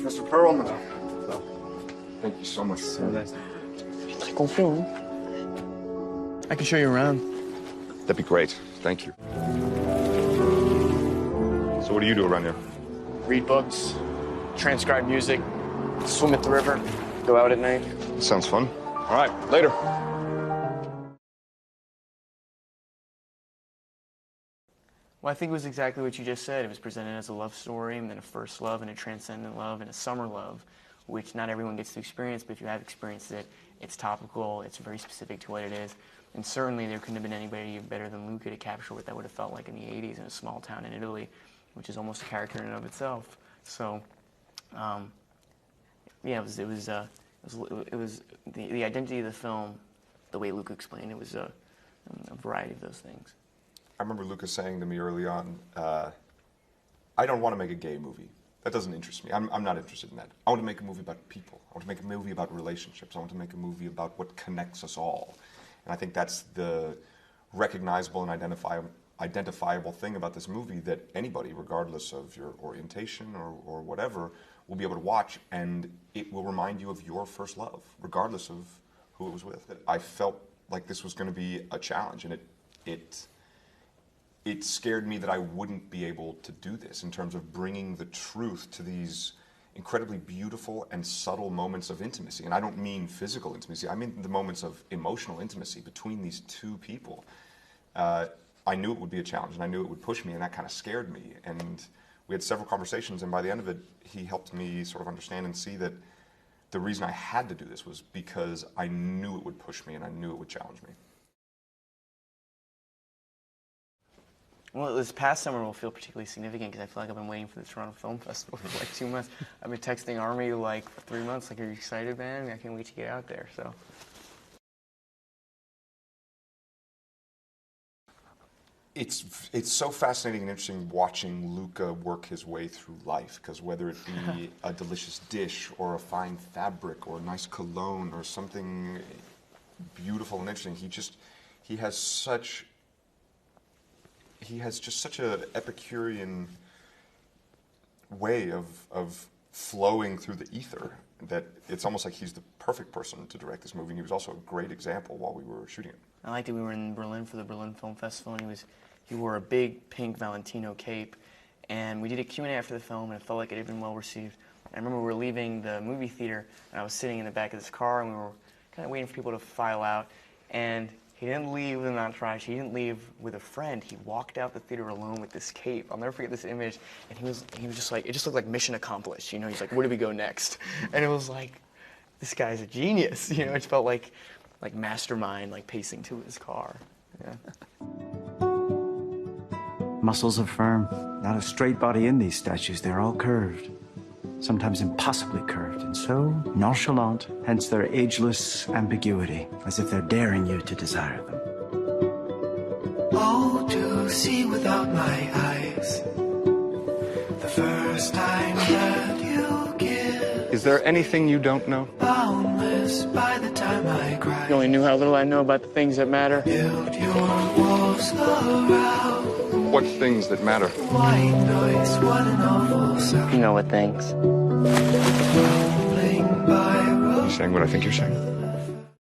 Professor Perlman. Thank you so much. So nice. Je suis très confiant, hein? I can show you around. That'd be great. Thank you. So what do you do around here? Read books, transcribe music, swim at the river, go out at night. Sounds fun. All right, later. Well, I think it was exactly what you just said. It was presented as a love story, and then a first love, and a transcendent love, and a summer love, which not everyone gets to experience, but if you have experienced it, it's topical, it's very specific to what it is. And certainly there couldn't have been anybody better than Luca to capture what that would have felt like in the 80s in a small town in Italy, which is almost a character in and of itself. So, yeah, it was the identity of the film, the way Luca explained it, was a variety of those things. I remember Lucas saying to me early on, I don't want to make a gay movie. That doesn't interest me. I'm not interested in that. I want to make a movie about people. I want to make a movie about relationships. I want to make a movie about what connects us all. And I think that's the recognizable and identifiable thing about this movie, that anybody, regardless of your orientation or whatever, will be able to watch, and it will remind you of your first love, regardless of who it was with. I felt like this was going to be a challenge, and it scared me that I wouldn't be able to do this in terms of bringing the truth to these incredibly beautiful and subtle moments of intimacy. And I don't mean physical intimacy, I mean the moments of emotional intimacy between these two people. I knew it would be a challenge, and I knew it would push me, and that kind of scared me. And we had several conversations, and by the end of it, he helped me sort of understand and see that the reason I had to do this was because I knew it would push me, and I knew it would challenge me. Well, this past summer will feel particularly significant because I feel like I've been waiting for the Toronto Film Festival for like 2 months. I've been texting Armie like for 3 months, like, are you excited, man? I can't wait to get out there, so. It's so fascinating and interesting watching Luca work his way through life, because whether it be a delicious dish or a fine fabric or a nice cologne or something beautiful and interesting, he has just such an Epicurean way of flowing through the ether that it's almost like he's the perfect person to direct this movie, and he was also a great example while we were shooting it. I liked it. We were in Berlin for the Berlin Film Festival, and he wore a big pink Valentino cape, and we did a Q&A after the film, and it felt like it had been well received. I remember we were leaving the movie theater, and I was sitting in the back of this car, and we were kind of waiting for people to file out, and he didn't leave with an entourage. He didn't leave with a friend. He walked out the theater alone with this cape. I'll never forget this image, and he was just like, it just looked like mission accomplished. You know, he's like, where do we go next? And it was like, this guy's a genius. You know, it felt like mastermind, like pacing to his car. Yeah. Muscles are firm. Not a straight body in these statues. They're all curved. Sometimes impossibly curved, and so nonchalant, hence their ageless ambiguity, as if they're daring you to desire them. Oh, to see without my eyes, the first time that you give. Is there anything you don't know? Boundless by the time I cry. You only knew how little I know about the things that matter. Build your walls around. What things that matter? White noise, what an awful sound. You know what things. Rumbling by road. You saying what I think you're saying?